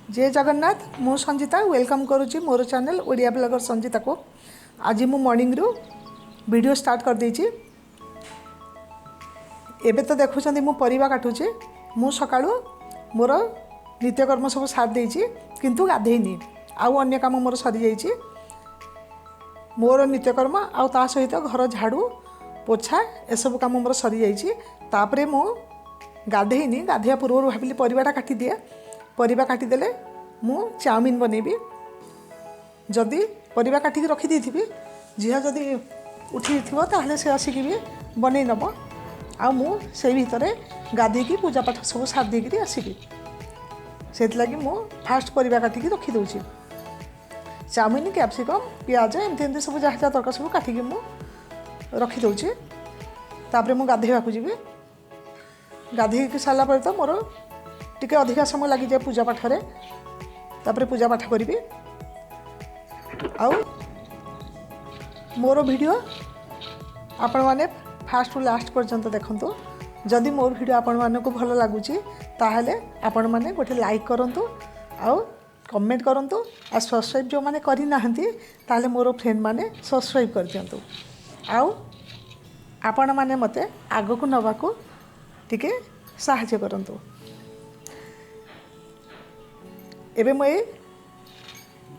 जय जगन्नाथ मु संजीता वेलकम करुच्ची मोर channel Odia blogger Sanjita को। आज मु मॉर्निंग रु वीडियो स्टार्ट कर देछि। एबे तो देखुछंदी मु परिबा काटुचे। मु सकाळु मोर नित्यकर्म सब साथ देछि किंतु गाधेइनी आउ अन्य काम मोर सरी जाइछि। मोर नित्यकर्म आउ ता सहित घर झाड़ू पोछा ए सब काम मोर सरी जाइछि। तापरे मु गाधेइनी गाधिया पूर्व भाबिली परिबाटा काटी दिए। परिबा काटी देले मु चाउमिन बनेबी। जदि परिबा काटिक रखी देथिबी झिया जदि उठी थिबो ताहले से आसिक भी बनै नब। आ मु से भितरे गाधेकी पूजा पाठ सब साथ देकी आसिबी। सेति लागि मु फास्ट परिबा काटिक रखी दउछि। चाउमिन कैप्सिकम प्याज एमती एमती सब जहाँ जहाँ तरका सब काटिक मु रखी दउछि। तापरे मु गाधेबाकू जीबी। गाधेकी सारा पर तो मोर टिके अधिका समय लगी जाए पूजा पाठ रे। तापरे पूजा पाठ करी आउ मोर वीडियो आपण माने फास्ट टू लास्ट पर्यंत देखंतु। जदि मोर वीडियो आपण माने को भल लागुची ताहले आपण माने गोटे लाइक करंतु आउ कमेंट करंतु। आ सब्सक्राइब जो माने करि नाहंती ताहले मोर फ्रेंड माने सब्सक्राइब कर दियंतु। आउ आपण माने मते आगो को नबाकू टिके सहायता करंतु। एबे मैं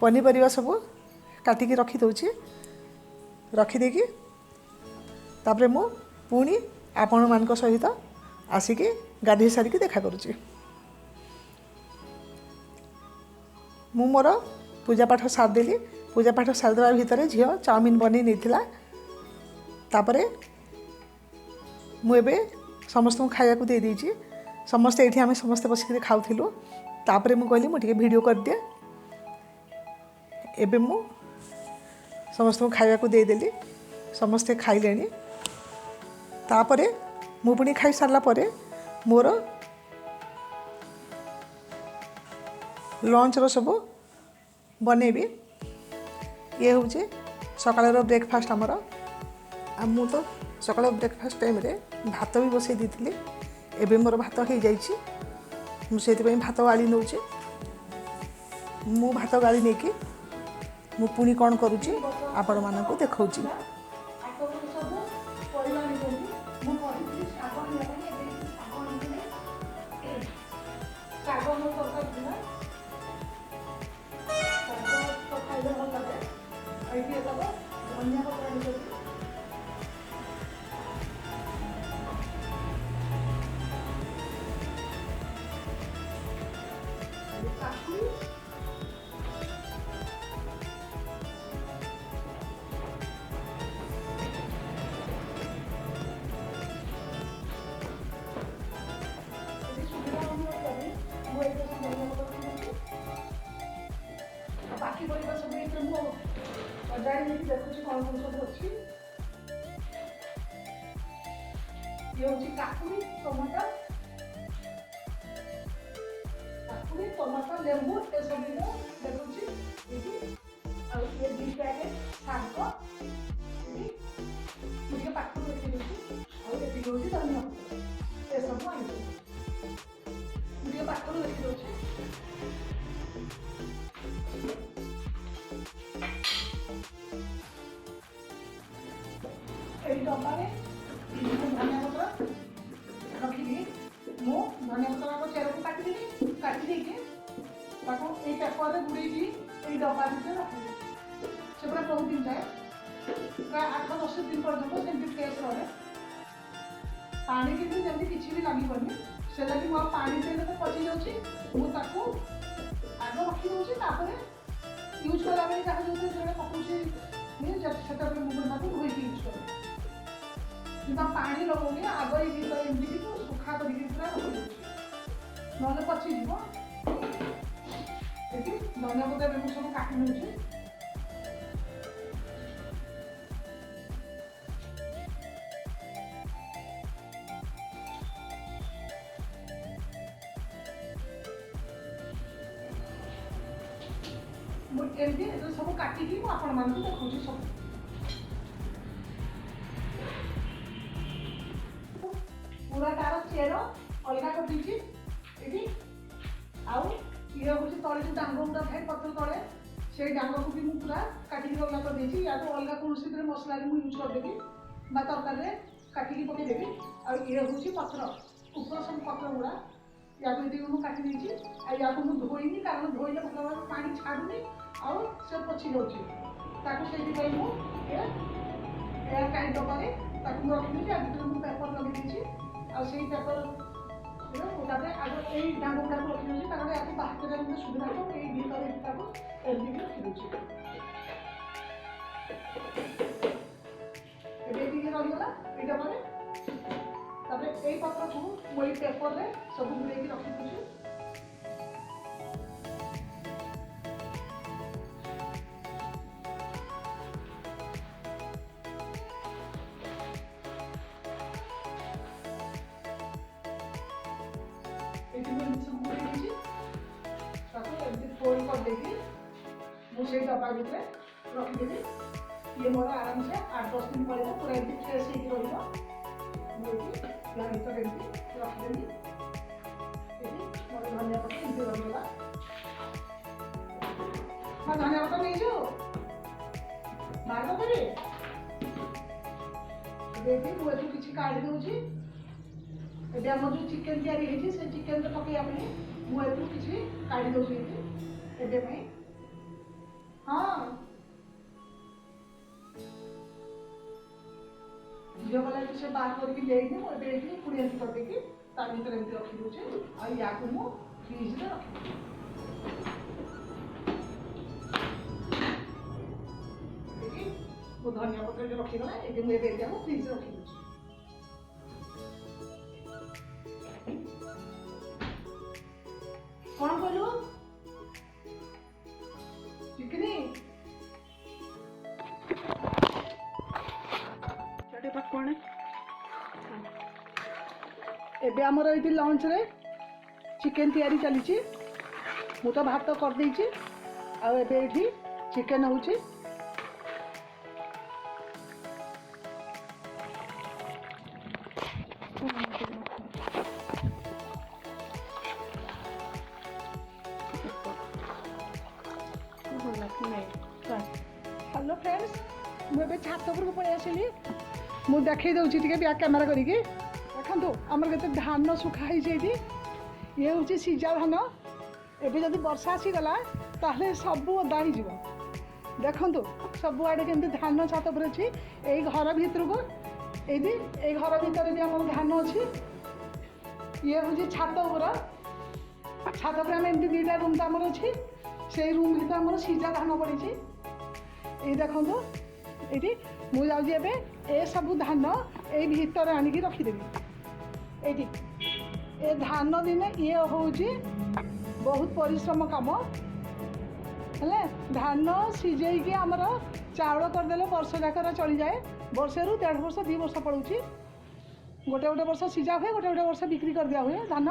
पनीपरिया सब काटिकी रखी दउछि। रखी देकी तापरे मु पुणी आपण मान सहित आसिकी गाधे सारिकी देखा करुछि। मु मोर पूजा पाठ साथ देली। पूजा पाठ साथ देवा भितर झियो चाउमिन बनै नैथिला। तापरे मु एबे समस्त खाया को दे देछि। समस्त एठी आमे समस्त बसिक खाउथिलु। तापरे मु कहली मु टिके वीडियो कर दिए। एबे मु समस्त खाया को दे देली। समस्ते खाइलेनी। तापरे मु पुणी खाई सारला परे मोर लंच रो सब बनेबी। ये होचे सकाळर ब्रेकफास्ट हमर। आ मु तो सकाळ ब्रेकफास्ट टाइम रे भात भी बसई दीथिली। एबे मोर भात हो जाइछि। मुझे भात गाड़ी नौचे। मु भात गाड़ी नहीं कि मु पुणी कौन करुच्ची आपण मानक देखौची। बाकी परिबा सब एते मु अजाई नहीं देखुची कोन कोन सब अछि। ये होची काकुड़ी टमाटर लेंबू ए सब मु देखुची। एठी आ ये दी पैकेट शाग एठी मुझे पाखु देखि देछि। आ एठी होची धनिया ए सब आनी मुझे पाखु देखि देछि। डब्बारे धनिया पत्र रखिली। मु धनिया पत्र को चेर को काटी देके ताको ए पेपर रे गुड़ेकी ए डब्बा भीतर रखिली। से पूरा बहुत दिन जाए प्राय 8-10 दिन पर्यंत सेमती फ्रेश रहे। पानी किंतु जल्दी किसी भी लगी से लगी मो पानी देले तो पची जाउची। मु ताको आगो रखी दउची। तापरे यूज कला बेले जहाँ जो जे पकुची नि सेटा पे मु ताको धोई यूज कर। किंतु पानी लगौनी आग एमती सुखा कर ना पची जीव। ये धनिया पत्र मुझे सब काटी नौचे। एमती सब काटिकी आपण मानक देखौची। सब पूरा तार चेर अलग कर दीजिए। आउ ये हूँ तले जो डांग गुड़ा थाए पत्र तले से डांग को भी मुझे पूरा काटिक अलग कर देती या तो अलग कौन मसला मुझे यूज करदेवी तरकारी काटिक पकईदेवी आ ये हूँ पत्र ऊपर सब पत्र गुड़ा या मुझे काटी देती या मुझे धोईनी कारण धोइले भल भाव पा छाड़ूनी आउ से पची जाऊँगी मुझे एयर टाइट डबारे रखी भितर मुझे पेपर लगे आई पेपर आगे यही डांग गुड़ा को रखी दूसरी कारण या बाहर मत सुविधा हो ये भीतर एमती रखी दूसरी रहीगला ये डबारे यही पत्र को मुझे पेपर में सब बुले रखी दूसरी फोल्ड कर देगी मुझे डब्बा भितर रखिदेवी ये मोर आराम से 8-10 दिन पड़ेगा पूरा एमती फ्रेश हो मुझे या भर एमती रखिदेवी मोर धनिया पत्र एमती रहीगला हाँ धनिया पत्र नहीं जो बाहर करी देखी मुझे किसी काढ़ी दूसरी एबे आम जो चिकेन तैयारी होती से चिकेन तो पकड़ा मुझे किसी काढ़ी दूसरी एबे हाँ झील गला से बाहर करके लेनी मुझे पुणी एमती करदेकी भर एमती रखी दूचे आ को फ्रिज में रखी वो धनिया पत्र जो रखीगला ये मुझे फ्रिज रखी दूचे कौन कहलु चिकनी कौन एबे आमर ये लंच रे चिकेन तैयारी चली मु तो भात कर देछि आ एबे एठी चिकेन होछि हेलो फ्रेंड्स मुझे छात उपर पलि आसली मुझे देखई दूसरी टे बैक कैमेरा करके देखो आमर के धान सुखाई ये हूँ सीजा धान एवं जब वर्षा आसीगला ताहले सब ओदा हो देखु सब आड़े केमती धान छात पर अच्छी यही घर भर को ये घर भितर भी आम धान अच्छी ये हूँ छात छात पर आम एमती 2टा रूम तो आमर अच्छी से रूम भर आम सीजा धान पड़ी ये देखो ये मुझे ए सब धान ये भीतर आणिकी रखीदेवी ये धान दिने ये हूँ बहुत परिश्रम कम है धान सीझे आमर चाउल करदे वर्ष जाकर चली जाए वर्षे रु 1.5 वर्ष 2 वर्ष पड़ू गोटे गोटे वर्ष सीझा हुए गोटे गोटे वर्ष बिक्री कर दिया हुए धान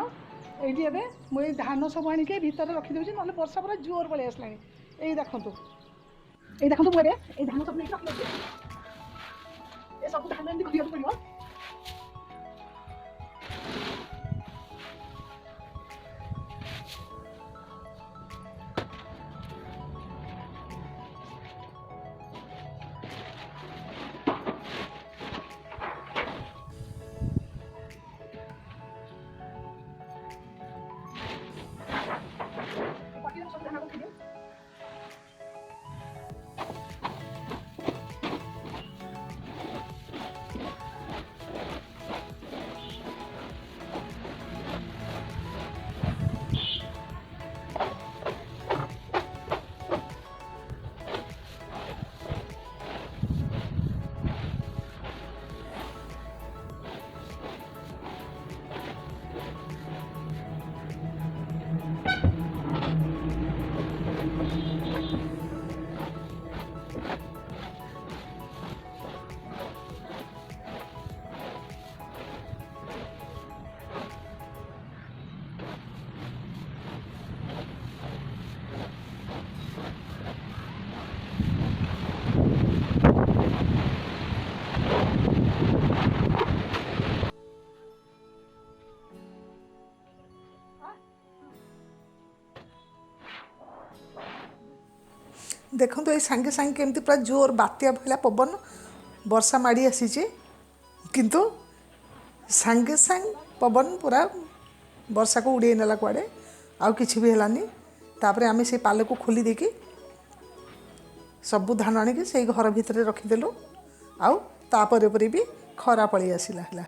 ये मुझे धान सब आणिके भीतर रखीदे ना वर्षा पूरा जोर पलि आसला ये देखो मुझे ये धान सब नहीं रखी ये सब धान एमती खोलिया पड़ो देखो ये सांगे सांगे केमती पूरा जोर बात्या भला पवन वर्षा माड़ी आसी किंतु सांगे सांग पवन पूरा वर्षा को उड़े नेला कुआड़े आउ किछि भी हेलानी। तापरे आमे से पाल को खोली देकी सबु धान आनिकी से घर भितर रखीदेलु आउ तापरे परे भी खरा पड़ी आसिला हला।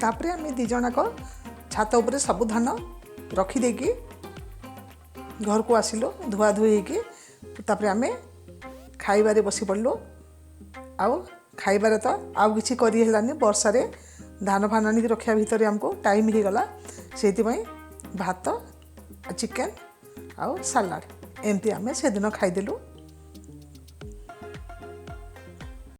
तापरे आम दी जनाक छात उपरे सबु धान रखीदे घर को आसिलु धुआ धुई होगी। तापरे आम खाइबारे बसी पड़लु। आउ खाइबारे तो आउ किछि करी हेलानी वर्षा रे धान फान आनिक रखा भितर आमको टाइम हो गला से भात चिकेन आउ सालाड एमती आम से दिन खाइदेलु।